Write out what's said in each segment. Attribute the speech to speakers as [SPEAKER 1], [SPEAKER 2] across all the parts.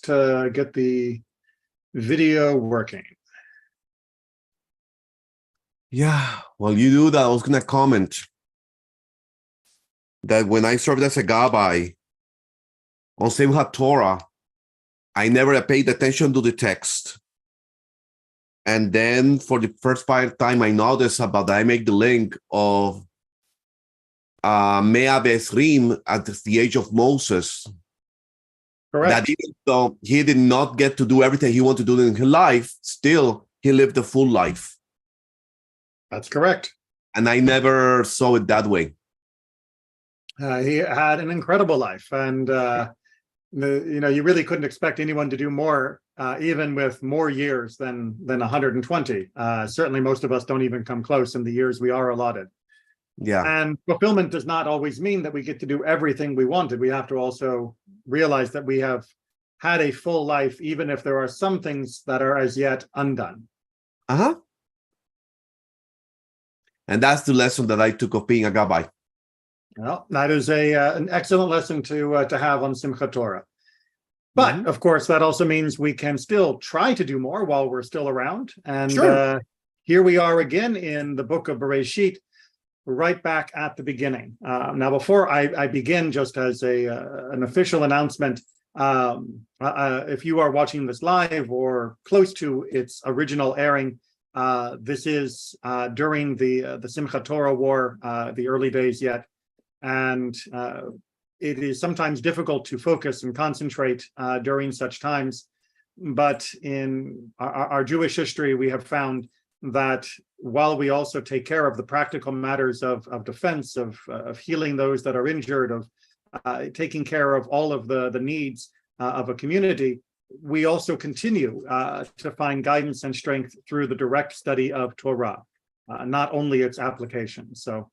[SPEAKER 1] to get the video working.
[SPEAKER 2] Yeah, while you do that, I was going to comment that when I served as a gabbai on Simchat Torah, I never paid attention to the text. And then for the first time, I noticed about that I make the link of Mea Be'esrim at the age of Moses.
[SPEAKER 1] Correct.
[SPEAKER 2] That even though he did not get to do everything he wanted to do in his life, still he lived a full life.
[SPEAKER 1] That's correct.
[SPEAKER 2] And I never saw it that way.
[SPEAKER 1] He had an incredible life, and you really couldn't expect anyone to do more, even with more years than 120. Certainly, most of us don't even come close in the years we are allotted.
[SPEAKER 2] Yeah.
[SPEAKER 1] And fulfillment does not always mean that we get to do everything we wanted. We have to also realize that we have had a full life, even if there are some things that are as yet undone.
[SPEAKER 2] Uh-huh. And that's the lesson that I took of being a gabbai.
[SPEAKER 1] Well, that is an excellent lesson to have on Simchat Torah. But of course, that also means we can still try to do more while we're still around. And
[SPEAKER 2] sure.
[SPEAKER 1] Here we are again in the book of Bereishit, right back at the beginning. Now, before I begin, just as an official announcement, if you are watching this live or close to its original airing, this is during the Simchat Torah war, the early days yet. And it is sometimes difficult to focus and concentrate during such times. But in our Jewish history, we have found that while we also take care of the practical matters of defense, of healing those that are injured, of taking care of all of the needs of a community, we also continue to find guidance and strength through the direct study of Torah, not only its application. So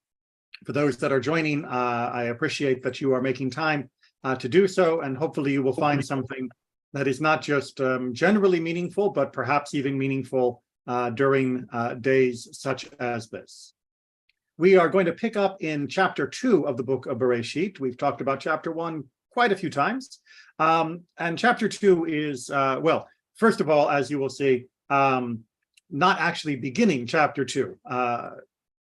[SPEAKER 1] for those that are joining, I appreciate that you are making time to do so, and hopefully you will find something that is not just generally meaningful, but perhaps even meaningful during days such as this. We are going to pick up in chapter 2 of the book of Bereishit. We've talked about chapter 1 quite a few times. And chapter 2 is, well, first of all, as you will see, not actually beginning chapter 2.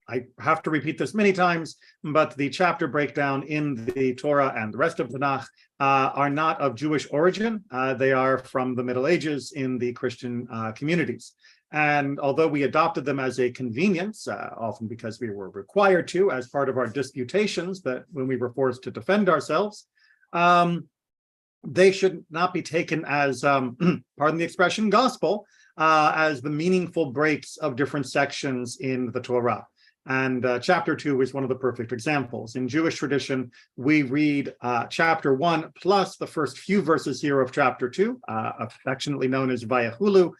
[SPEAKER 1] I have to repeat this many times, but the chapter breakdown in the Torah and the rest of the Tanakh are not of Jewish origin. They are from the Middle Ages in the Christian communities. And although we adopted them as a convenience, often because we were required to as part of our disputations, that when we were forced to defend ourselves, they should not be taken as, pardon the expression, gospel, as the meaningful breaks of different sections in the Torah. And chapter 2 is one of the perfect examples. In Jewish tradition, we read chapter 1 plus the first few verses here of chapter 2, affectionately known as Vayachulu,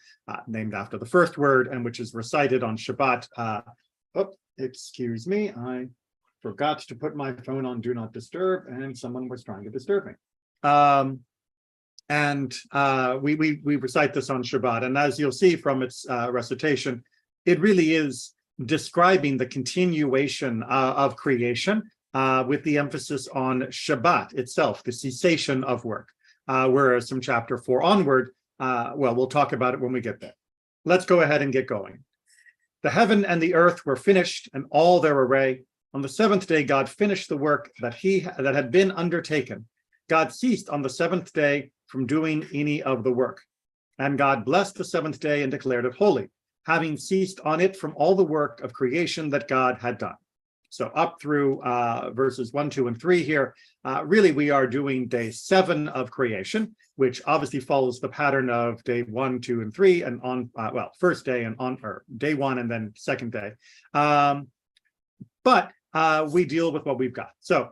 [SPEAKER 1] named after the first word, and which is recited on Shabbat. Excuse me, I forgot to put my phone on Do Not Disturb, and someone was trying to disturb me. We recite this on Shabbat, and as you'll see from its recitation, it really is describing the continuation of creation with the emphasis on Shabbat itself, the cessation of work. Whereas from chapter 4 onward, well, we'll talk about it when we get there. Let's go ahead and get going. The heaven and the earth were finished and all their array. On the seventh day, God finished the work that had been undertaken. God ceased on the seventh day from doing any of the work. And God blessed the seventh day and declared it holy, having ceased on it from all the work of creation that God had done. So up through verses 1, 2, and 3 here, really we are doing day 7 of creation, which obviously follows the pattern of day 1, 2, and 3, and on, first day and on, or day 1 and then second day. But we deal with what we've got. So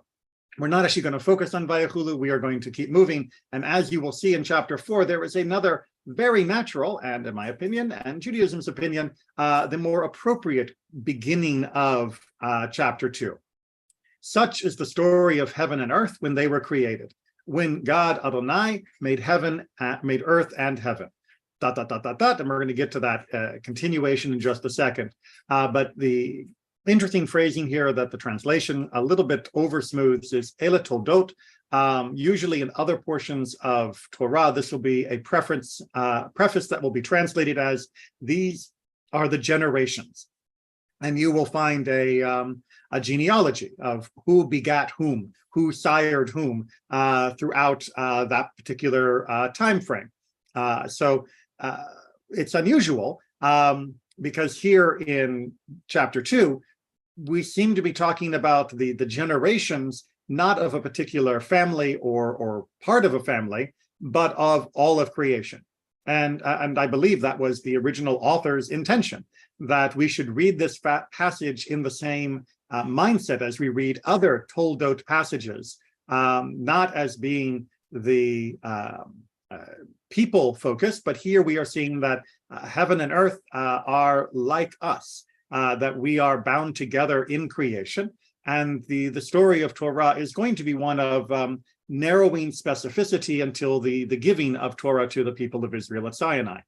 [SPEAKER 1] we're not actually going to focus on Vayachulu. We are going to keep moving. And as you will see in chapter 4, there is another very natural, and in my opinion, and Judaism's opinion, the more appropriate beginning of chapter 2. Such is the story of heaven and earth when they were created, when God Adonai made earth and heaven. ... And we're going to get to that continuation in just a second. But the interesting phrasing here that the translation a little bit over smooths is Ele Toldot Usually in other portions of Torah, this will be a preface that will be translated as these are the generations. And you will find a genealogy of who begat whom, who sired whom throughout that particular time frame. So it's unusual because here in chapter 2, we seem to be talking about the generations, not of a particular family or part of a family, but of all of creation. And I believe that was the original author's intention, that we should read this passage in the same mindset as we read other Toldot passages, not as being the people focused, but here we are seeing that heaven and earth are like us, that we are bound together in creation. And the story of Torah is going to be one of narrowing specificity until the giving of Torah to the people of Israel at Sinai.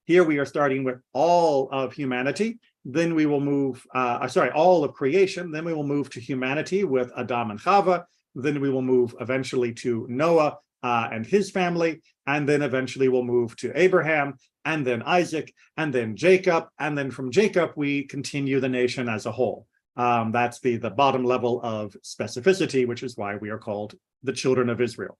[SPEAKER 1] Here we are starting with all of humanity, then we will move, all of creation, then we will move to humanity with Adam and Chava, then we will move eventually to Noah and his family, and then eventually we'll move to Abraham, and then Isaac, and then Jacob, and then from Jacob we continue the nation as a whole. That's the bottom level of specificity, which is why we are called the children of Israel.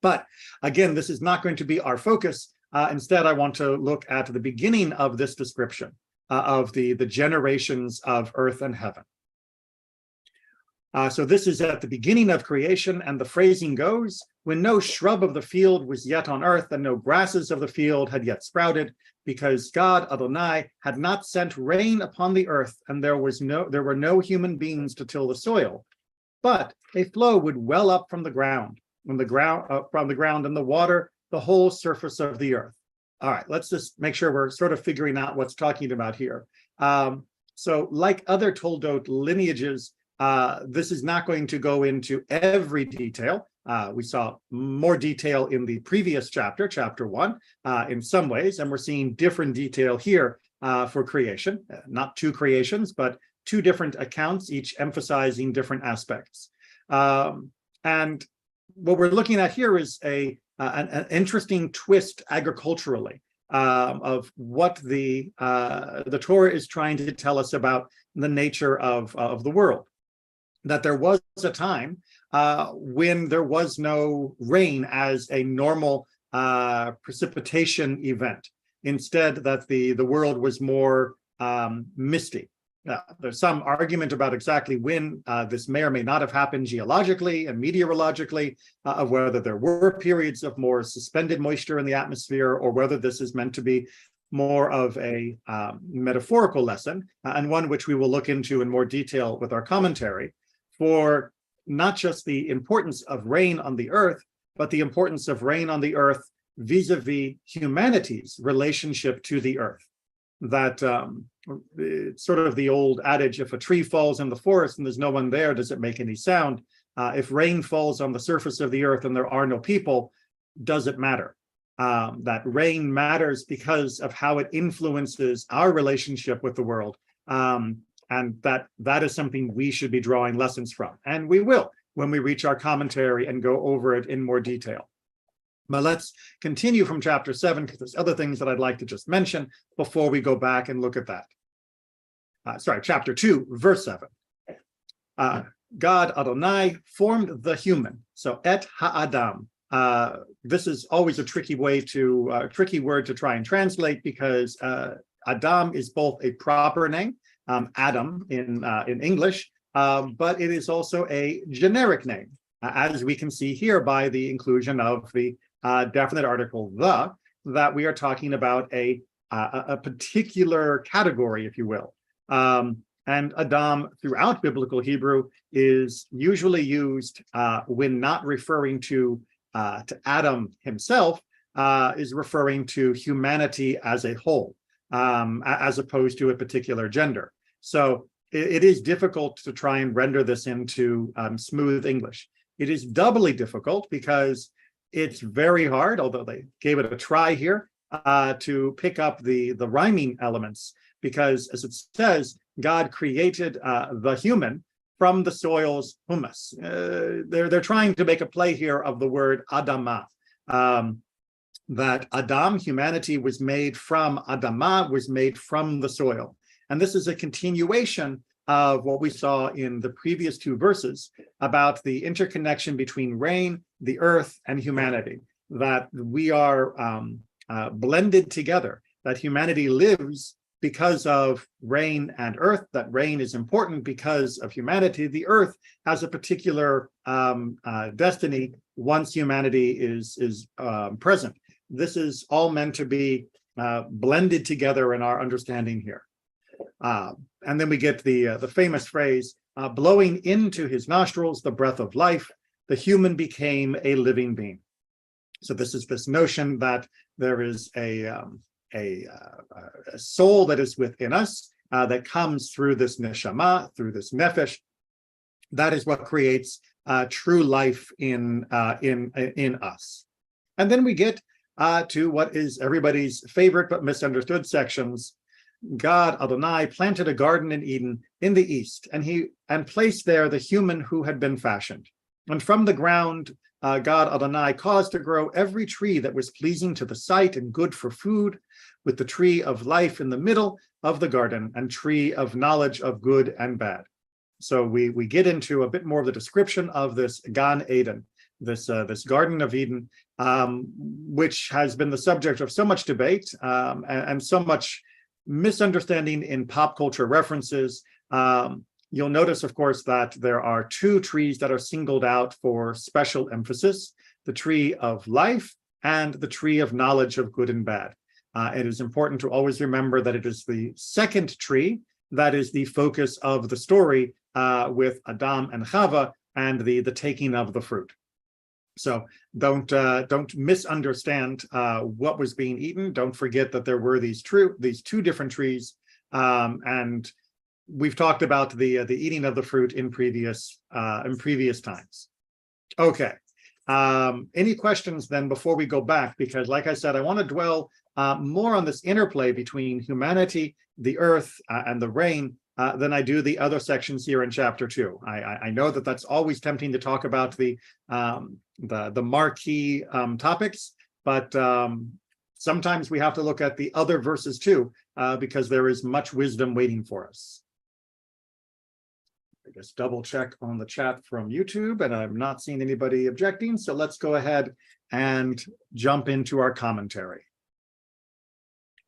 [SPEAKER 1] But again, this is not going to be our focus. Instead, I want to look at the beginning of this description of the generations of earth and heaven. So this is at the beginning of creation, and the phrasing goes, when no shrub of the field was yet on earth, and no grasses of the field had yet sprouted, because God, Adonai, had not sent rain upon the earth, and there were no human beings to till the soil. But a flow would well up from the ground, and the water the whole surface of the earth. All right, let's just make sure we're sort of figuring out what's talking about here. So like other Toldot lineages, this is not going to go into every detail. We saw more detail in the previous chapter, chapter 1, in some ways, and we're seeing different detail here for creation. Not two creations, but two different accounts, each emphasizing different aspects. And what we're looking at here is an interesting twist agriculturally of what the Torah is trying to tell us about the nature of the world. That there was a time when there was no rain as a normal precipitation event. Instead, that the world was more misty. There's some argument about exactly when this may or may not have happened geologically and meteorologically, of whether there were periods of more suspended moisture in the atmosphere, or whether this is meant to be more of a metaphorical lesson, and one which we will look into in more detail with our commentary, for not just the importance of rain on the earth, but the importance of rain on the earth vis-a-vis humanity's relationship to the earth. That it's sort of the old adage, if a tree falls in the forest and there's no one there, does it make any sound? If rain falls on the surface of the earth and there are no people, does it matter? That rain matters because of how it influences our relationship with the world. And that is something we should be drawing lessons from. And we will when we reach our commentary and go over it in more detail. But let's continue from chapter 7, because there's other things that I'd like to just mention before we go back and look at that. Chapter 2, verse 7. God Adonai formed the human. So et ha'adam. This is always a tricky word to try and translate, because Adam is both a proper name, Adam in English, but it is also a generic name, as we can see here by the inclusion of the definite article the, that we are talking about a particular category, if you will. And Adam throughout biblical Hebrew is usually used when not referring to Adam himself, is referring to humanity as a whole, as opposed to a particular gender. So it is difficult to try and render this into smooth English. It is doubly difficult because it's very hard, although they gave it a try here, to pick up the rhyming elements, because as it says, God created the human, from the soil's humus. They're trying to make a play here of the word Adamah. That Adam, humanity, was made from Adamah, was made from the soil. And this is a continuation of what we saw in the previous two verses about the interconnection between rain, the earth, and humanity, that we are blended together, that humanity lives because of rain and earth, that rain is important because of humanity. The earth has a particular destiny once humanity is present. This is all meant to be blended together in our understanding here. And then we get the famous phrase, blowing into his nostrils the breath of life, the human became a living being. So this is this notion that there is a soul that is within us that comes through this neshama, through this nefesh. That is what creates true life in us. And then we get to what is everybody's favorite but misunderstood sections. God, Adonai, planted a garden in Eden in the east, and placed there the human who had been fashioned. And from the ground, God, Adonai, caused to grow every tree that was pleasing to the sight and good for food, with the tree of life in the middle of the garden, and tree of knowledge of good and bad. So we get into a bit more of the description of this Gan Eden, this Garden of Eden, which has been the subject of so much debate and so much misunderstanding in pop culture references. You'll notice, of course, that there are two trees that are singled out for special emphasis, the tree of life and the tree of knowledge of good and bad. It is important to always remember that it is the second tree that is the focus of the story with Adam and Chava and the taking of the fruit. So don't misunderstand what was being eaten. Don't forget that there were these two different trees, and we've talked about the eating of the fruit in previous times. Okay. Any questions then before we go back? Because, like I said, I want to dwell more on this interplay between humanity, the earth, and the rain than I do the other sections here in chapter 2. I know that that's always tempting to talk about the marquee topics, but sometimes we have to look at the other verses too, because there is much wisdom waiting for us. I just double check on the chat from YouTube, and I'm not seeing anybody objecting. So let's go ahead and jump into our commentary.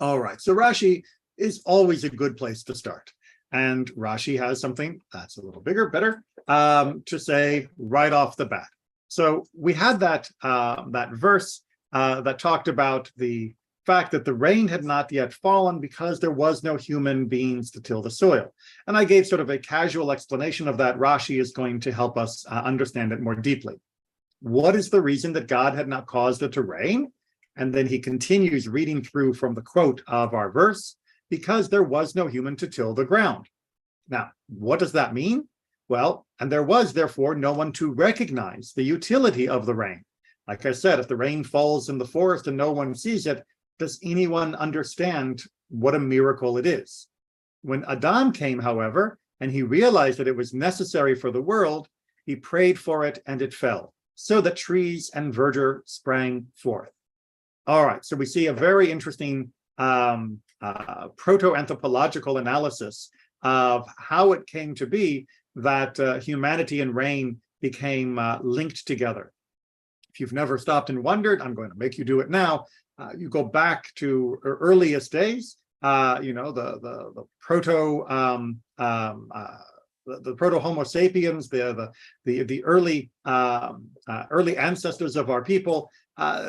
[SPEAKER 1] All right, so Rashi is always a good place to start. And Rashi has something that's a little bigger, better, to say right off the bat. So we had that verse that talked about the fact that the rain had not yet fallen because there was no human beings to till the soil. And I gave sort of a casual explanation of that. Rashi is going to help us understand it more deeply. What is the reason that God had not caused it to rain? And then he continues reading through from the quote of our verse, because there was no human to till the ground. Now, what does that mean? Well, and there was therefore no one to recognize the utility of the rain. Like I said, if the rain falls in the forest and no one sees it, does anyone understand what a miracle it is? When Adam came, however, and he realized that it was necessary for the world, he prayed for it and it fell, so that trees and verdure sprang forth. All right, so we see a very interesting proto-anthropological analysis of how it came to be that humanity and rain became linked together. If you've never stopped and wondered, I'm going to make you do it now. You go back to earliest days, the proto Homo sapiens, the early ancestors of our people.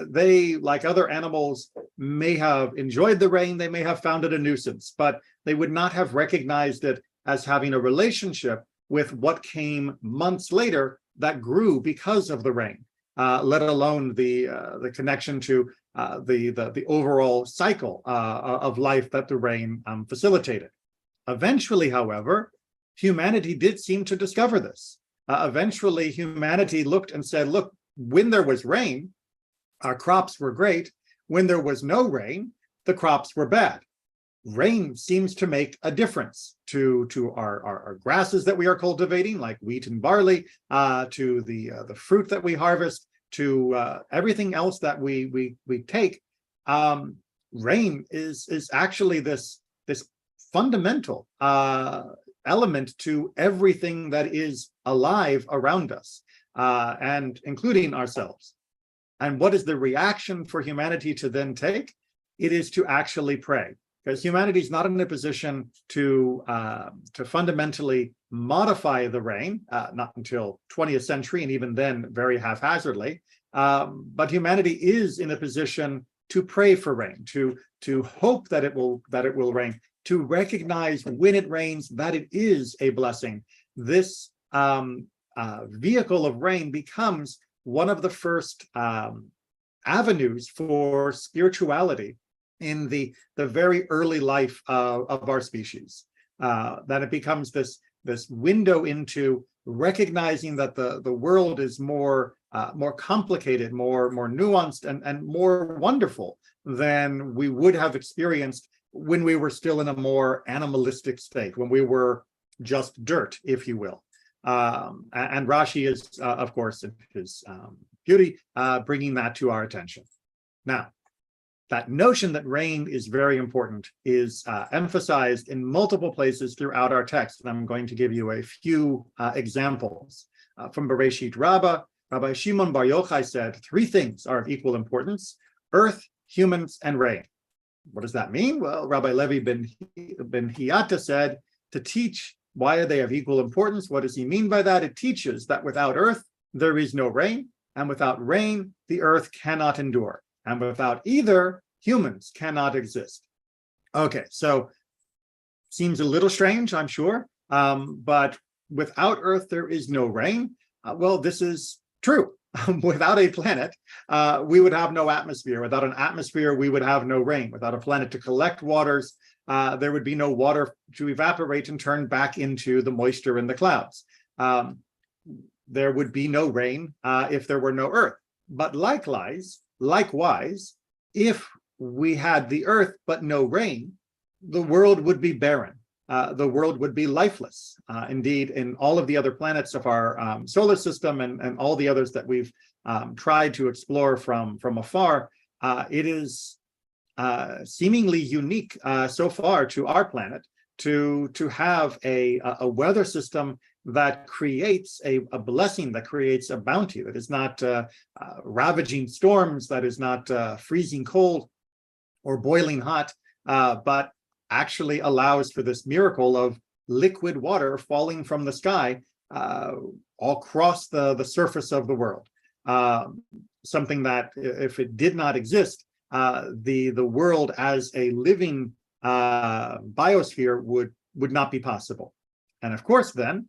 [SPEAKER 1] They, like other animals, may have enjoyed the rain. They may have found it a nuisance, but they would not have recognized it as having a relationship with what came months later that grew because of the rain, let alone the connection to the overall cycle of life that the rain facilitated. Eventually, however, humanity did seem to discover this. Eventually, humanity looked and said, look, when there was rain, our crops were great. When there was no rain, the crops were bad. rain seems to make a difference to our grasses that we are cultivating, like wheat and barley, to the fruit that we harvest, to everything else that we take. Rain is actually this fundamental element to everything that is alive around us, and including ourselves. And what is the reaction for humanity to then take? It is to actually pray, because humanity is not in a position to fundamentally modify the rain, not until 20th century, and even then very haphazardly. But humanity is in a position to pray for rain, to hope that it will rain, to recognize when it rains that it is a blessing. This vehicle of rain becomes one of the first avenues for spirituality in the very early life of our species. That it becomes this window into recognizing that the world is more complicated, more nuanced, and more wonderful than we would have experienced when we were still in a more animalistic state, when we were just dirt, if you will. And Rashi is, of course, in his beauty, bringing that to our attention. Now, that notion that rain is very important is emphasized in multiple places throughout our text. And I'm going to give you a few examples. From Bereishit Rabbah, Rabbi Shimon Bar Yochai said, 3 things are of equal importance: earth, humans, and rain. What does that mean? Well, Rabbi Levi ben Hiyata said, to teach why are they of equal importance, what does he mean by that? It teaches that without earth, there is no rain, and without rain, the earth cannot endure. And without either, humans cannot exist. Okay, so seems a little strange, I'm sure, but without Earth, there is no rain. Well, this is true. Without a planet, we would have no atmosphere. Without an atmosphere, we would have no rain. Without a planet to collect waters, there would be no water to evaporate and turn back into the moisture in the clouds. There would be no rain if there were no Earth. But likewise, if we had the earth but no rain, the world would be barren. The world would be lifeless. Indeed, in all of the other planets of our solar system and all the others that we've tried to explore from afar, it is seemingly unique so far to our planet to have a weather system that creates a blessing, that creates a bounty, that is not ravaging storms, that is not freezing cold or boiling hot, but actually allows for this miracle of liquid water falling from the sky all across the surface of the world. Something that, if it did not exist, the world as a living biosphere would not be possible. And of course, then,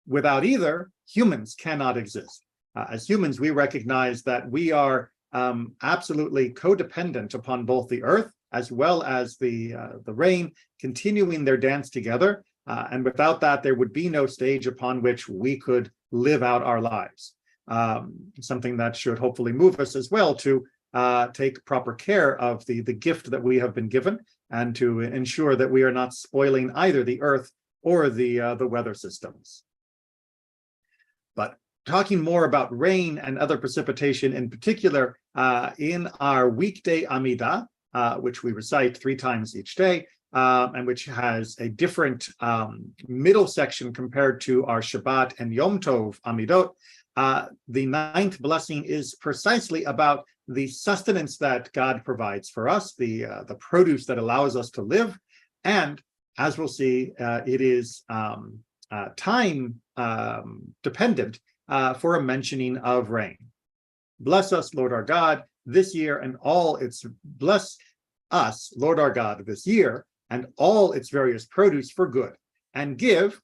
[SPEAKER 1] without either, humans cannot exist. As humans, we recognize that we are absolutely codependent upon both the earth as well as the rain, continuing their dance together. And without that, there would be no stage upon which we could live out our lives. Something that should hopefully move us as well to take proper care of the gift that we have been given, and to ensure that we are not spoiling either the earth or the weather systems. But talking more about rain and other precipitation in particular, in our weekday Amidah, which we recite 3 times each day, and which has a different middle section compared to our Shabbat and Yom Tov Amidot, the 9th blessing is precisely about the sustenance that God provides for us, the produce that allows us to live, and as we'll see, it is time dependent for a mentioning of rain. Bless us, Lord our God, this year and all its, bless us, Lord our God, this year and all its various produce for good, and give,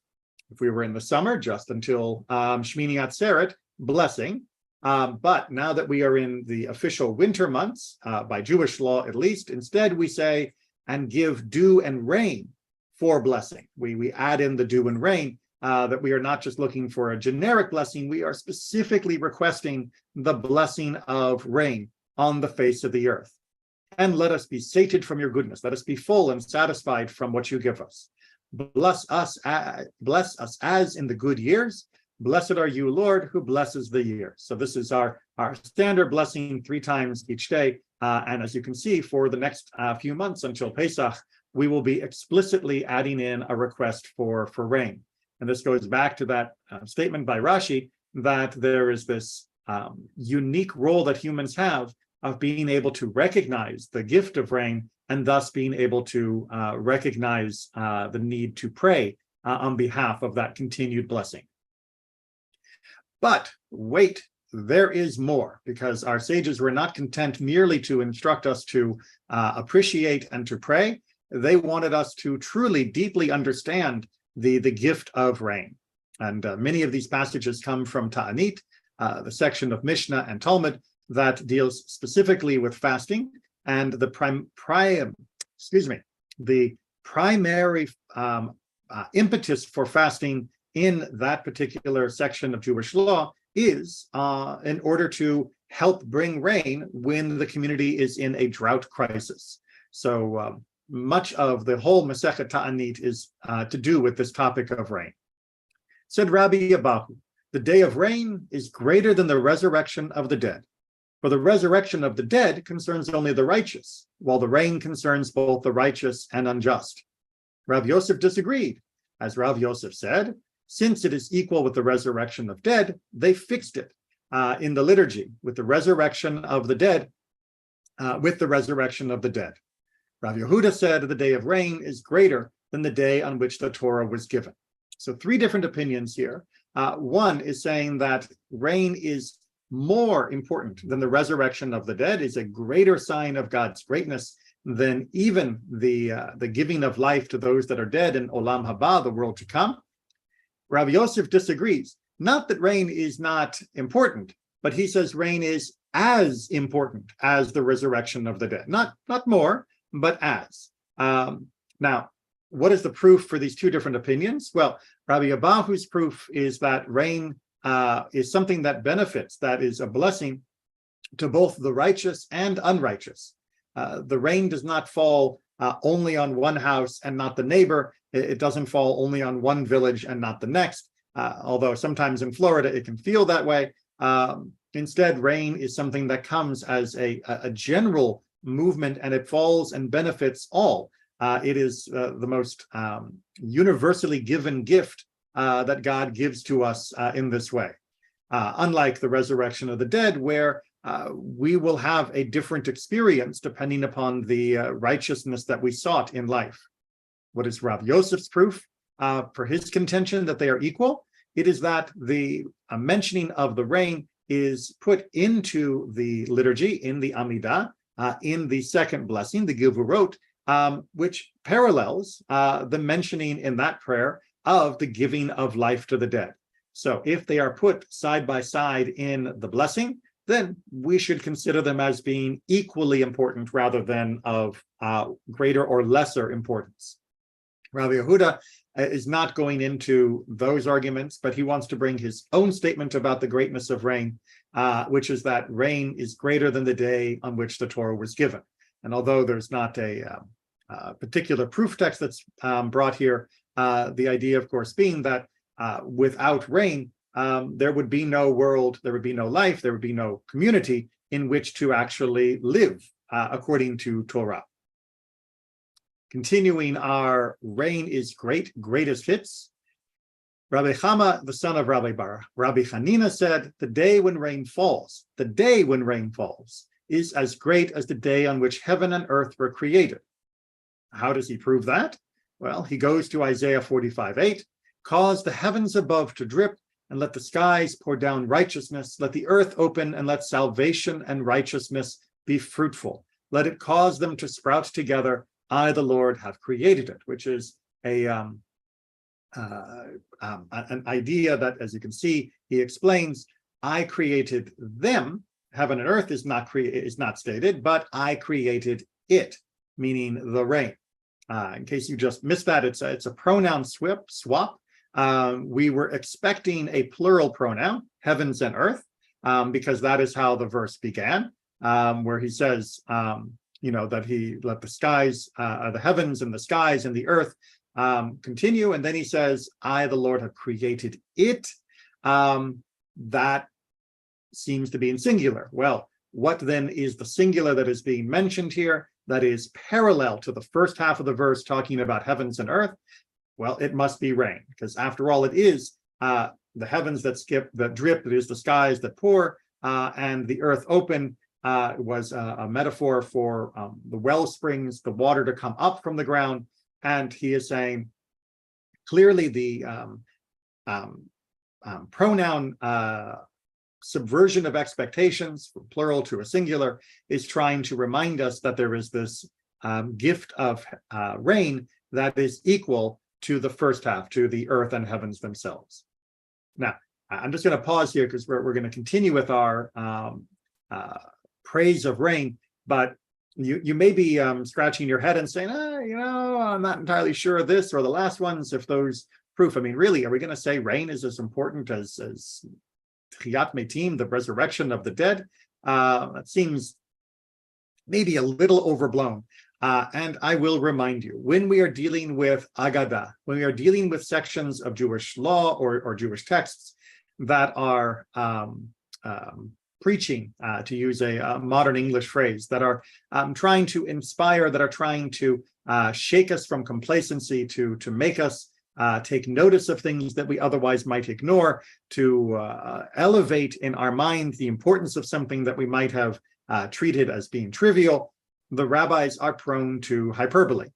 [SPEAKER 1] if we were in the summer, just until Shmini Atzeret, blessing. But now that we are in the official winter months, by Jewish law at least, instead we say, and give dew and rain for blessing. We add in the dew and rain, that we are not just looking for a generic blessing, we are specifically requesting the blessing of rain on the face of the earth. and let us be sated from your goodness. Let us be full and satisfied from what you give us. Bless us as in the good years. Blessed are you, Lord, who blesses the year. So this is our standard blessing 3 times each day. And as you can see, for the next few months until Pesach, we will be explicitly adding in a request for rain. And this goes back to that statement by Rashi that there is this unique role that humans have of being able to recognize the gift of rain and thus being able to recognize the need to pray on behalf of that continued blessing. But wait, there is more, because our sages were not content merely to instruct us to appreciate and to pray. They wanted us to truly, deeply understand the gift of rain. And many of these passages come from Ta'anit, the section of Mishnah and Talmud that deals specifically with fasting, and the primary impetus for fasting in that particular section of Jewish law is in order to help bring rain when the community is in a drought crisis. So much of the whole Masechet Ta'anit is to do with this topic of rain. Said Rabbi Abahu, the day of rain is greater than the resurrection of the dead. For the resurrection of the dead concerns only the righteous, while the rain concerns both the righteous and unjust. Rav Yosef disagreed. As Rav Yosef said, since it is equal with the resurrection of dead, they fixed it in the liturgy with the resurrection of the dead, Rav Yehuda said the day of rain is greater than the day on which the Torah was given. So 3 different opinions here. One is saying that rain is more important than the resurrection of the dead, is a greater sign of God's greatness than even the giving of life to those that are dead in Olam Haba, the world to come. Rabbi Yosef disagrees. Not that rain is not important, but he says rain is as important as the resurrection of the dead. Not more, but as. Now, what is the proof for these 2 different opinions? Well, Rabbi Abahu's proof is that rain is something that benefits, that is a blessing to both the righteous and unrighteous. The rain does not fall only on one house and not the neighbor. It doesn't fall only on one village and not the next, although sometimes in Florida it can feel that way. Instead, rain is something that comes as a general movement, and it falls and benefits all. It is the most universally given gift that God gives to us in this way. Unlike the resurrection of the dead, where we will have a different experience depending upon the righteousness that we sought in life. What is Rav Yosef's proof for his contention that they are equal? It is that the mentioning of the rain is put into the liturgy, in the Amidah, in the second blessing, the Givurot, which parallels the mentioning in that prayer of the giving of life to the dead. So if they are put side by side in the blessing, then we should consider them as being equally important rather than of greater or lesser importance. Rabbi Yehuda is not going into those arguments, but he wants to bring his own statement about the greatness of rain, which is that rain is greater than the day on which the Torah was given. And although there's not a particular proof text that's brought here, the idea, of course, being that without rain, there would be no world, there would be no life, there would be no community in which to actually live according to Torah. Continuing our rain is greatest hits. Rabbi Chama, the son of Rabbi Hanina said, the day when rain falls is as great as the day on which heaven and earth were created. How does he prove that? Well, he goes to Isaiah 45:8, cause the heavens above to drip, and let the skies pour down righteousness. Let the earth open, and let salvation and righteousness be fruitful. Let it cause them to sprout together. I, the Lord, have created it, which is an idea that, as you can see, he explains, I created them. Heaven and earth is not stated, but I created it, meaning the rain. In case you just missed that, it's a pronoun swap. We were expecting a plural pronoun, heavens and earth, because that is how the verse began, where he says, that he let the skies, the heavens and the skies and the earth continue. And then he says, I, the Lord, have created it. That seems to be in singular. Well, what then is the singular that is being mentioned here that is parallel to the first half of the verse talking about heavens and earth? Well, it must be rain, because after all, it is the heavens that drip, it is the skies that pour, and the earth open was a metaphor for the well springs, the water to come up from the ground. And he is saying clearly the pronoun subversion of expectations, from plural to a singular, is trying to remind us that there is this gift of rain that is equal to the first half, to the earth and heavens themselves. Now, I'm just going to pause here because we're going to continue with our praise of rain, but you may be scratching your head and saying, I'm not entirely sure of this or the last ones, if those proof. I mean, really, are we going to say rain is as important as Tchiyat Metim, the resurrection of the dead? That seems maybe a little overblown. And I will remind you, when we are dealing with Agadah, when we are dealing with sections of Jewish law or Jewish texts that are preaching, to use a modern English phrase, that are trying to inspire, that are trying to shake us from complacency, to make us take notice of things that we otherwise might ignore, to elevate in our mind the importance of something that we might have treated as being trivial, the rabbis are prone to hyperbole.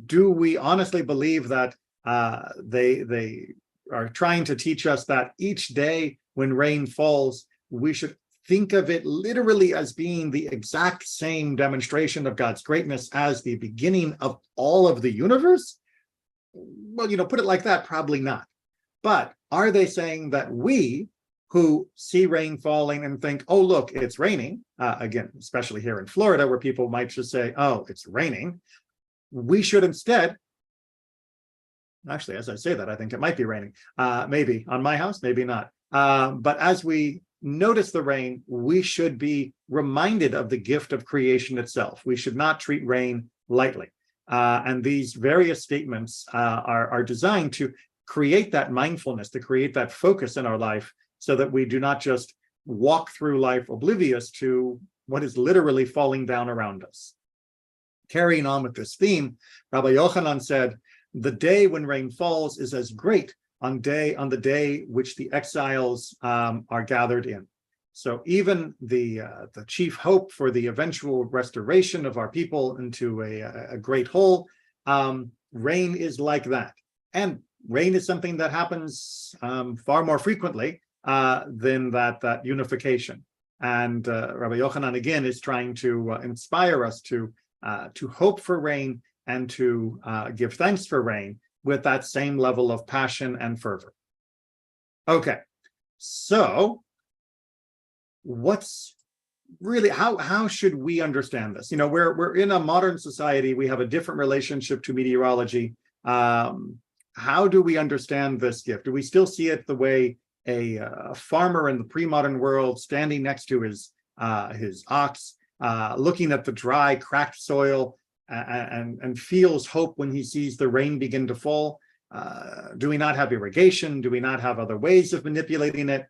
[SPEAKER 1] Do we honestly believe that they are trying to teach us that each day when rain falls, we should think of it literally as being the exact same demonstration of God's greatness as the beginning of all of the universe? Well, put it like that, probably not. But are they saying that we, who see rain falling and think, oh, look, it's raining, again, especially here in Florida, where people might just say, oh, it's raining, we should instead, actually, as I say that, I think it might be raining, maybe on my house, maybe not. But as we notice the rain, we should be reminded of the gift of creation itself. We should not treat rain lightly. And these various statements are designed to create that mindfulness, to create that focus in our life, so that we do not just walk through life oblivious to what is literally falling down around us. Carrying on with this theme, Rabbi Yochanan said, the day when rain falls is as great on the day which the exiles are gathered in. So even the chief hope for the eventual restoration of our people into a great whole, rain is like that. And rain is something that happens far more frequently than that unification. And Rabbi Yochanan again is trying to inspire us to hope for rain and to give thanks for rain with that same level of passion and fervor. Okay, so what's really, how should we understand this? We're in a modern society. We have a different relationship to meteorology. How do we understand this gift? Do we still see it the way a farmer in the pre-modern world, standing next to his ox, looking at the dry, cracked soil, and feels hope when he sees the rain begin to fall? Do we not have irrigation? Do we not have other ways of manipulating it?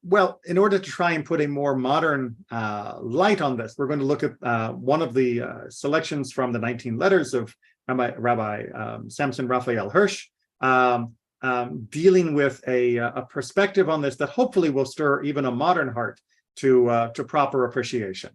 [SPEAKER 1] Well, in order to try and put a more modern light on this, we're going to look at one of the selections from the 19 letters of Rabbi Samson Raphael Hirsch, dealing with a perspective on this that hopefully will stir even a modern heart to proper appreciation.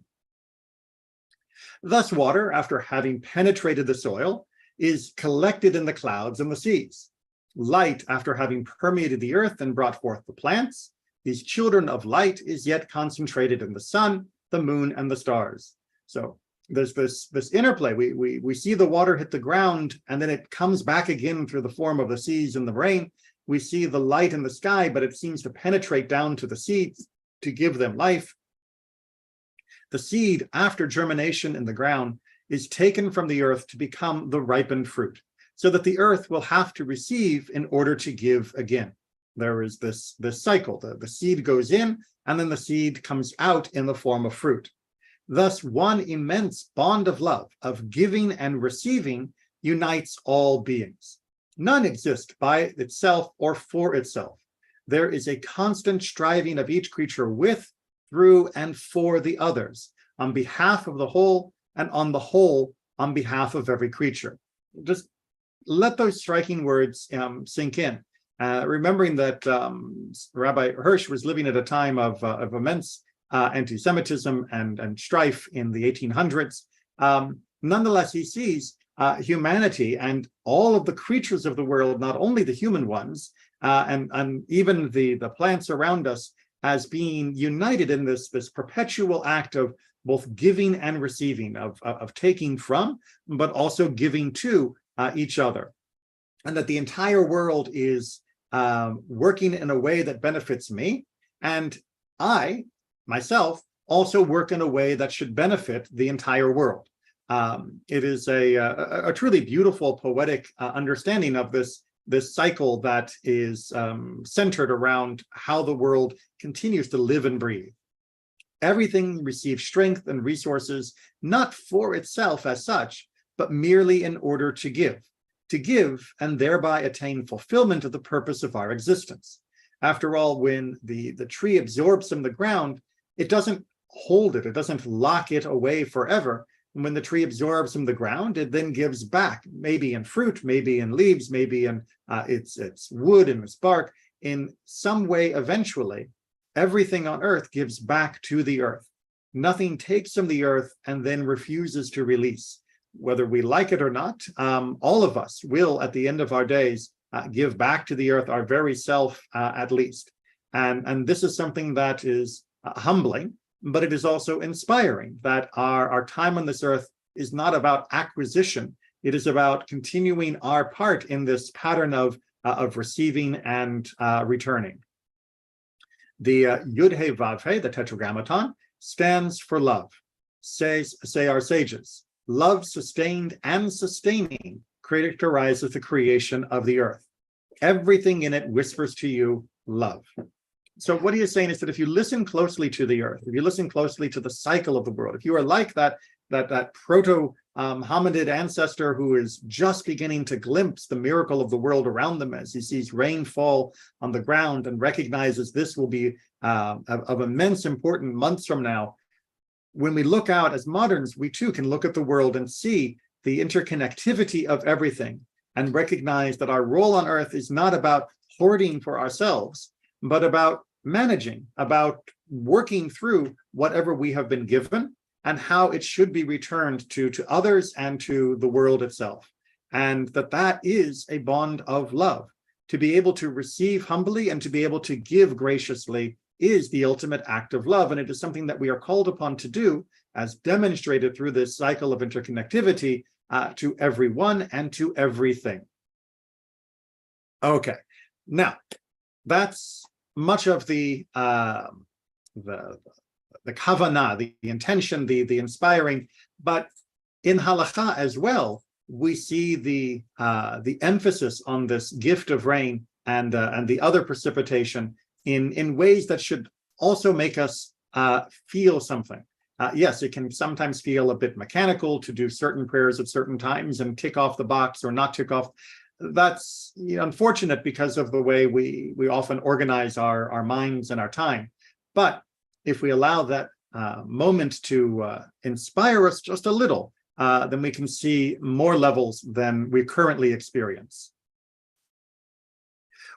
[SPEAKER 1] Thus, water, after having penetrated the soil, is collected in the clouds and the seas. Light, after having permeated the earth and brought forth the plants, these children of light is yet concentrated in the sun, the moon, and the stars. So there's this interplay. We see the water hit the ground, and then it comes back again through the form of the seas and the rain. We see the light in the sky, but it seems to penetrate down to the seeds to give them life. The seed, after germination in the ground, is taken from the earth to become the ripened fruit, so that the earth will have to receive in order to give again. There is this cycle. The seed goes in, and then the seed comes out in the form of fruit. Thus, one immense bond of love, of giving and receiving, unites all beings. None exist by itself or for itself. There is a constant striving of each creature with, through, and for the others, on behalf of the whole, and on the whole, on behalf of every creature. Just let those striking words sink in. Remembering that Rabbi Hirsch was living at a time of immense anti-Semitism and strife in the 1800s. Nonetheless, he sees humanity and all of the creatures of the world, not only the human ones, and even the plants around us, as being united in this perpetual act of both giving and receiving, of taking from, but also giving to each other. And that the entire world is working in a way that benefits me, and I, myself, also work in a way that should benefit the entire world. It is a truly beautiful poetic understanding of this cycle that is centered around how the world continues to live and breathe. Everything receives strength and resources, not for itself as such, but merely in order to give and thereby attain fulfillment of the purpose of our existence. After all, when the tree absorbs from the ground, it doesn't hold it, it doesn't lock it away forever. And when the tree absorbs from the ground, it then gives back, maybe in fruit, maybe in leaves, maybe in its wood and its bark. In some way, eventually, everything on earth gives back to the earth. Nothing takes from the earth and then refuses to release. Whether we like it or not, all of us will, at the end of our days, give back to the earth, our very self, at least. And this is something that is humbling, but it is also inspiring, that our time on this earth is not about acquisition. It is about continuing our part in this pattern of receiving and returning. The Yud-He Vav-He, the Tetragrammaton, stands for love. Say our sages. Love sustained and sustaining characterizes the creation of the earth. Everything in it whispers to you, love. So what he is saying is that if you listen closely to the earth, if you listen closely to the cycle of the world, if you are like that proto-hominid ancestor who is just beginning to glimpse the miracle of the world around them as he sees rain fall on the ground and recognizes this will be of immense importance months from now, when we look out as moderns, we too can look at the world and see the interconnectivity of everything and recognize that our role on earth is not about hoarding for ourselves, but about managing, about working through whatever we have been given and how it should be returned to others and to the world itself. And that is a bond of love. To be able to receive humbly and to be able to give graciously is the ultimate act of love. And it is something that we are called upon to do, as demonstrated through this cycle of interconnectivity, to everyone and to everything. Okay, now that's much of the kavanah, the intention, the inspiring. But in halakha as well, we see the emphasis on this gift of rain and the other precipitation in ways that should also make us feel something. Yes, it can sometimes feel a bit mechanical to do certain prayers at certain times and tick off the box or not tick off. That's unfortunate because of the way we often organize our minds and our time. But if we allow that moment to inspire us just a little, then we can see more levels than we currently experience.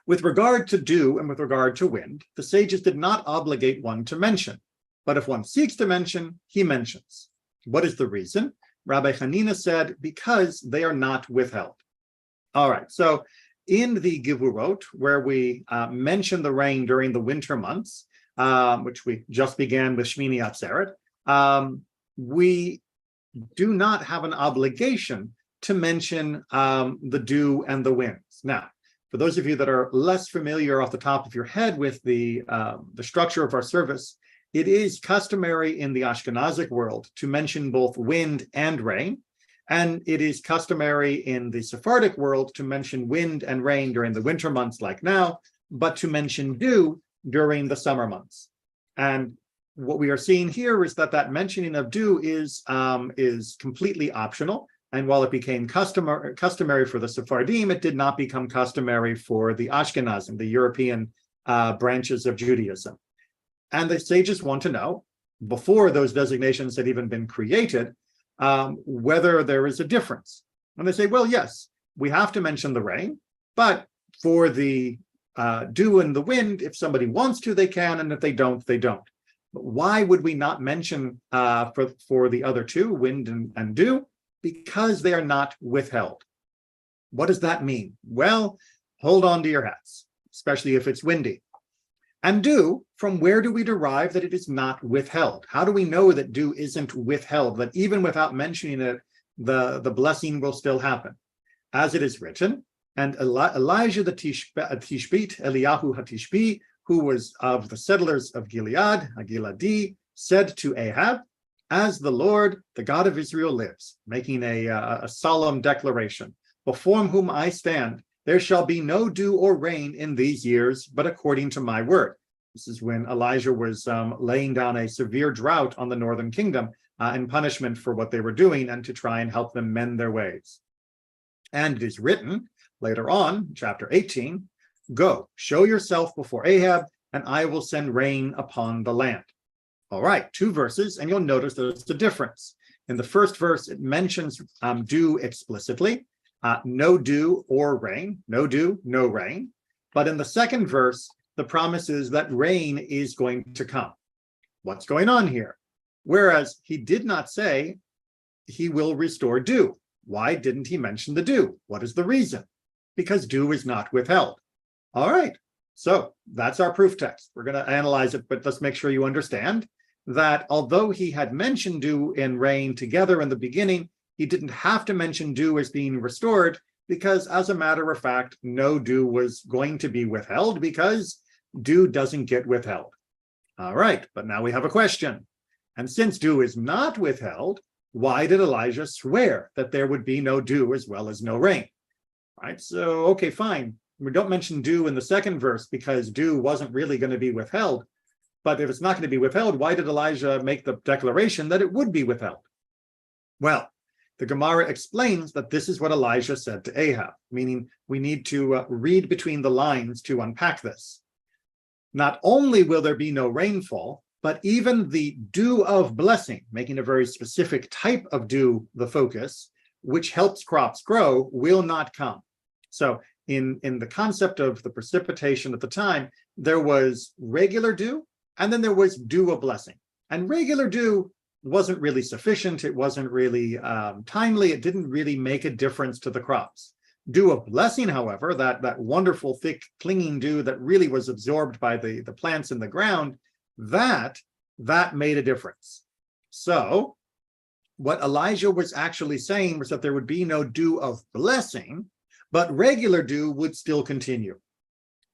[SPEAKER 1] With regard to dew and with regard to wind, the sages did not obligate one to mention, but if one seeks to mention, he mentions. What is the reason? Rabbi Hanina said, because they are not withheld. All right, so in the Givurot, where we mention the rain during the winter months, which we just began with Shmini Atzeret, we do not have an obligation to mention the dew and the winds. Now, for those of you that are less familiar off the top of your head with the structure of our service, it is customary in the Ashkenazic world to mention both wind and rain, and it is customary in the Sephardic world to mention wind and rain during the winter months like now, but to mention dew during the summer months. And what we are seeing here is that mentioning of dew is completely optional. And while it became customary for the Sephardim, it did not become customary for the Ashkenazim, the European branches of Judaism. And the sages want to know, before those designations had even been created, whether there is a difference. And they say, well, yes, we have to mention the rain, but for the dew and the wind, if somebody wants to, they can, and if they don't, they don't. But why would we not mention for the other two, wind and dew? Because they are not withheld. What does that mean? Well, hold on to your hats, especially if it's windy. And dew, from where do we derive that it is not withheld? How do we know that dew isn't withheld, that even without mentioning it, the blessing will still happen? As it is written, and Elijah the Tishbite, Eliyahu HaTishbi, who was of the settlers of Gilead, a Giladi, said to Ahab, as the Lord, the God of Israel lives, making a solemn declaration, before whom I stand, there shall be no dew or rain in these years, but according to my word. This is when Elijah was laying down a severe drought on the northern kingdom in punishment for what they were doing and to try and help them mend their ways. And it is written later on, chapter 18, go, show yourself before Ahab, and I will send rain upon the land. All right, 2 verses, and you'll notice there's a difference. In the first verse, it mentions dew explicitly, no dew or rain, no dew, no rain. But in the second verse, the promise is that rain is going to come. What's going on here? Whereas he did not say he will restore dew. Why didn't he mention the dew? What is the reason? Because dew is not withheld. All right, so that's our proof text. We're going to analyze it, but let's make sure you understand that although he had mentioned dew and rain together in the beginning, he didn't have to mention dew as being restored, because as a matter of fact, no dew was going to be withheld because dew doesn't get withheld. All right, but now we have a question. And since dew is not withheld, why did Elijah swear that there would be no dew as well as no rain? All right, so, okay, fine. We don't mention dew in the second verse because dew wasn't really going to be withheld. But if it's not going to be withheld, why did Elijah make the declaration that it would be withheld? Well, the Gemara explains that this is what Elijah said to Ahab, meaning we need to read between the lines to unpack this. Not only will there be no rainfall, but even the dew of blessing, making a very specific type of dew the focus, which helps crops grow, will not come. So in the concept of the precipitation at the time, there was regular dew, and then there was dew of blessing. And regular dew wasn't really sufficient. It wasn't really timely. It didn't really make a difference to the crops. Dew of blessing, however, that wonderful, thick, clinging dew that really was absorbed by the plants in the ground, that made a difference. So what Elijah was actually saying was that there would be no dew of blessing, but regular dew would still continue.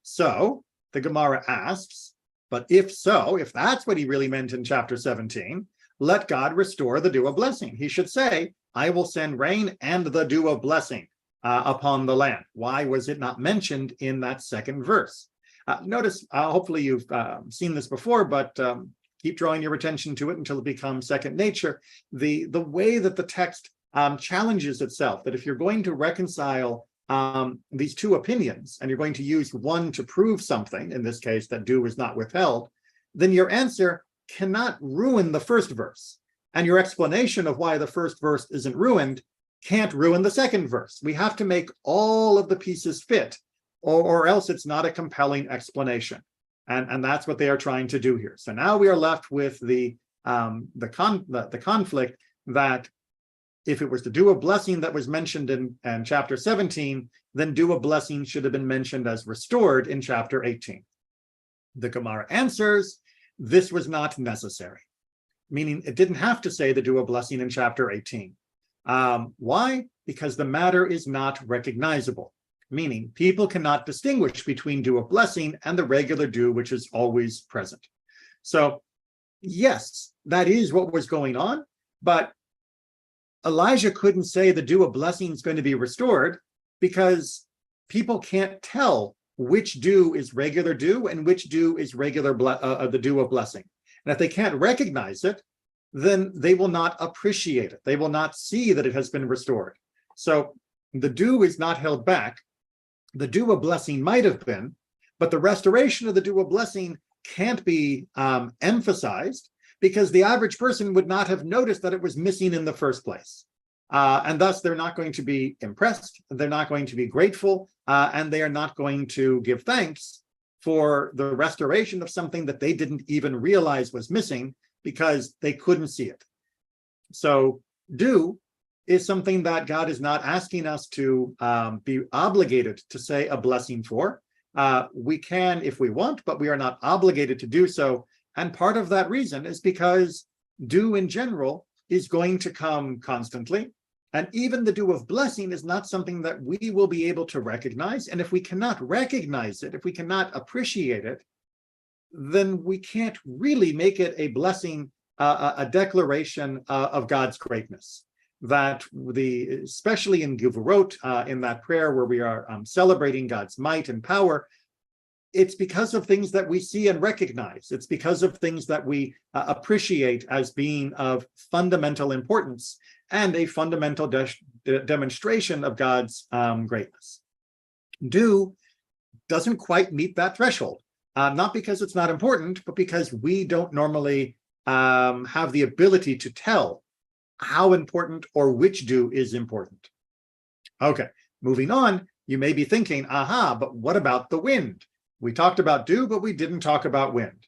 [SPEAKER 1] So the Gemara asks, but if so, if that's what he really meant in chapter 17, let God restore the dew of blessing. He should say, I will send rain and the dew of blessing upon the land. Why was it not mentioned in that second verse? Notice, hopefully you've seen this before, but keep drawing your attention to it until it becomes second nature. The way that the text challenges itself, that if you're going to reconcile these two opinions, and you're going to use one to prove something, in this case, that dew is not withheld, then your answer cannot ruin the first verse. And your explanation of why the first verse isn't ruined can't ruin the second verse. We have to make all of the pieces fit, or else it's not a compelling explanation. And that's what they are trying to do here. So now we are left with the conflict that if it was the dew of blessing that was mentioned in chapter 17, then dew of blessing should have been mentioned as restored in chapter 18. The Gemara answers, this was not necessary, meaning it didn't have to say the dew of blessing in chapter 18. Why? Because the matter is not recognizable, meaning people cannot distinguish between dew of blessing and the regular dew, which is always present. So yes, that is what was going on, but Elijah couldn't say the dew of blessing is going to be restored because people can't tell which dew is regular dew and which dew is the dew of blessing. And if they can't recognize it, then they will not appreciate it. They will not see that it has been restored. So the dew is not held back. The dew of blessing might have been, but the restoration of the dew of blessing can't be emphasized, because the average person would not have noticed that it was missing in the first place. And thus, they're not going to be impressed, they're not going to be grateful, and they are not going to give thanks for the restoration of something that they didn't even realize was missing because they couldn't see it. So dew is something that God is not asking us to be obligated to say a blessing for. We can if we want, but we are not obligated to do so. And part of that reason is because dew in general is going to come constantly. And even the dew of blessing is not something that we will be able to recognize. And if we cannot recognize it, if we cannot appreciate it, then we can't really make it a blessing, a declaration of God's greatness. That especially in Givurot, in that prayer where we are celebrating God's might and power, it's because of things that we see and recognize. It's because of things that we appreciate as being of fundamental importance and a fundamental demonstration of God's greatness. Dew doesn't quite meet that threshold, not because it's not important, but because we don't normally have the ability to tell how important or which dew is important. Okay, moving on, you may be thinking, aha, but what about the wind? We talked about dew, but we didn't talk about wind.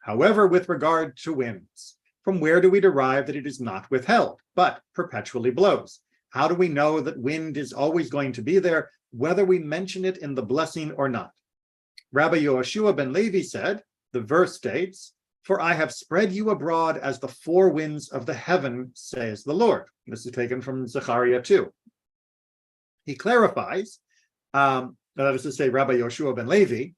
[SPEAKER 1] However, with regard to winds, from where do we derive that it is not withheld, but perpetually blows? How do we know that wind is always going to be there, whether we mention it in the blessing or not? Rabbi Yoshua ben Levi said, the verse states, "For I have spread you abroad as the four winds of the heaven, says the Lord." This is taken from Zechariah 2. He clarifies, that is to say, Rabbi Yoshua ben Levi,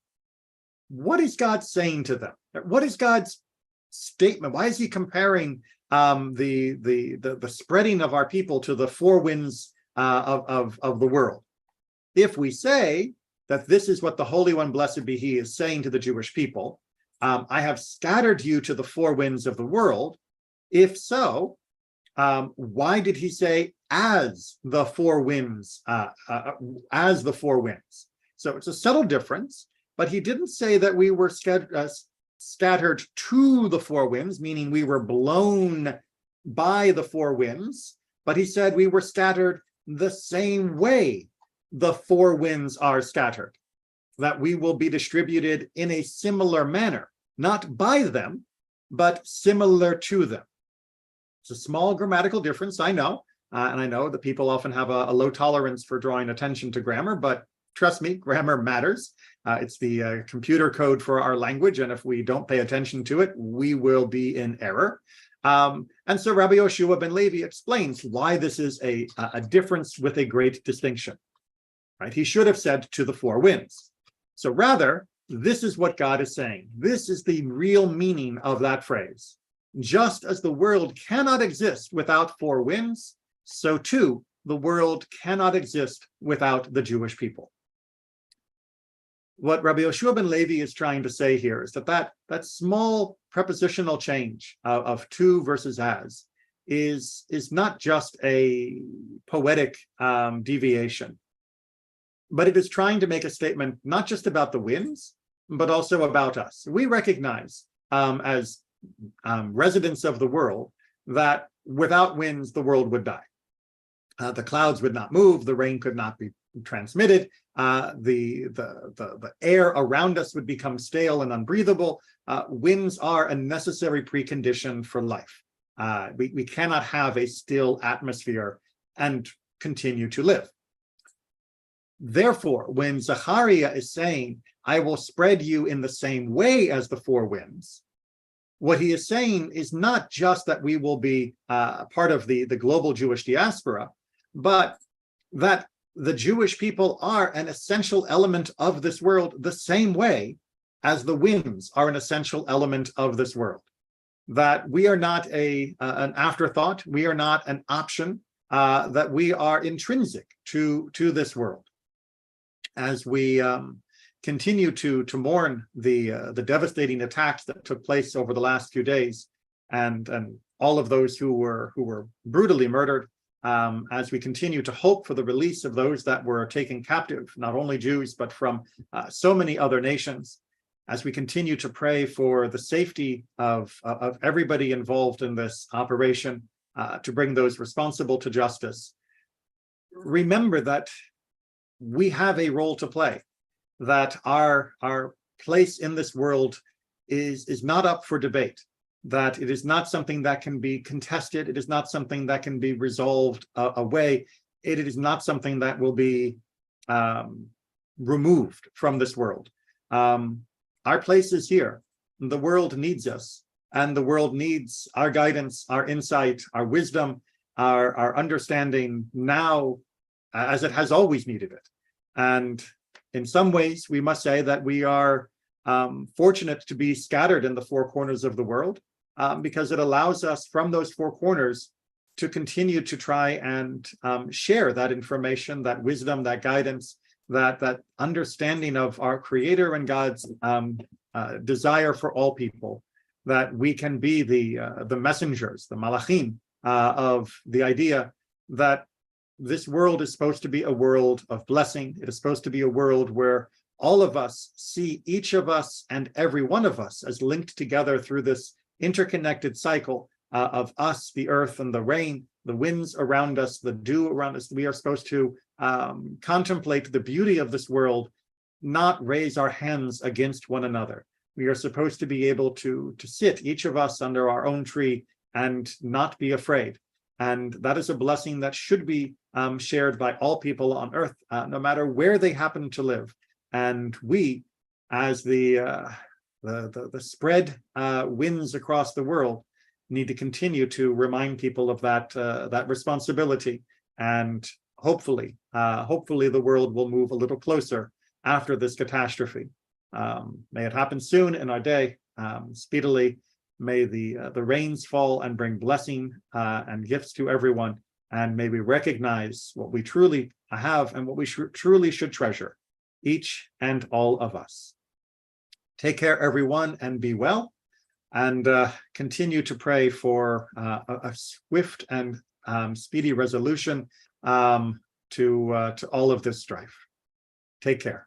[SPEAKER 1] what is God saying to them? What is God's statement? Why is he comparing the spreading of our people to the four winds of the world? If we say that this is what the Holy One, blessed be he, is saying to the Jewish people, I have scattered you to the four winds of the world. If so, why did he say as the four winds, as the four winds? So it's a subtle difference, but he didn't say that we were scattered to the four winds, meaning we were blown by the four winds, but he said we were scattered the same way the four winds are scattered, that we will be distributed in a similar manner, not by them, but similar to them. It's a small grammatical difference, I know, and I know that people often have a low tolerance for drawing attention to grammar, but trust me, grammar matters. It's the computer code for our language, and if we don't pay attention to it, we will be in error. And so Rabbi Yoshua ben Levi explains why this is a difference with a great distinction. Right? He should have said to the four winds. So rather, this is what God is saying. This is the real meaning of that phrase. Just as the world cannot exist without four winds, so too the world cannot exist without the Jewish people. What Rabbi Yoshua ben Levi is trying to say here is that small prepositional change of to versus as is not just a poetic deviation, but it is trying to make a statement not just about the winds, but also about us. We recognize as residents of the world that without winds, the world would die. The clouds would not move, the rain could not be transmitted, the air around us would become stale and unbreathable. Winds are a necessary precondition for life. We cannot have a still atmosphere and continue to live. Therefore, when Zechariah is saying, I will spread you in the same way as the four winds, what he is saying is not just that we will be part of the global Jewish diaspora, but that the Jewish people are an essential element of this world the same way as the winds are an essential element of this world. That we are not an afterthought, we are not an option, that we are intrinsic to this world. As we continue to mourn the devastating attacks that took place over the last few days, and all of those who were brutally murdered, as we continue to hope for the release of those that were taken captive, not only Jews, but from so many other nations, as we continue to pray for the safety of everybody involved in this operation, to bring those responsible to justice. Remember that we have a role to play, that our place in this world is not up for debate, that it is not something that can be contested, it is not something that can be resolved away, it is not something that will be removed from this world. Our place is here. The world needs us, and the world needs our guidance, our insight, our wisdom, our understanding now, as it has always needed it. And in some ways, we must say that we are fortunate to be scattered in the four corners of the world, because it allows us from those four corners to continue to try and share that information, that wisdom, that guidance, that understanding of our Creator and God's desire for all people, that we can be the messengers, the malachim, of the idea that this world is supposed to be a world of blessing. It is supposed to be a world where all of us see each of us and every one of us as linked together through this interconnected cycle of us, the earth and the rain, the winds around us, the dew around us. We are supposed to contemplate the beauty of this world, not raise our hands against one another. We are supposed to be able to sit, each of us, under our own tree and not be afraid. And that is a blessing that should be shared by all people on earth, no matter where they happen to live. And we, as the spread winds across the world, need to continue to remind people of that responsibility. And hopefully the world will move a little closer after this catastrophe. May it happen soon in our day, speedily. May the rains fall and bring blessing and gifts to everyone. And may we recognize what we truly have and what we truly should treasure, each and all of us. Take care, everyone, and be well. And continue to pray for a swift and speedy resolution to all of this strife. Take care.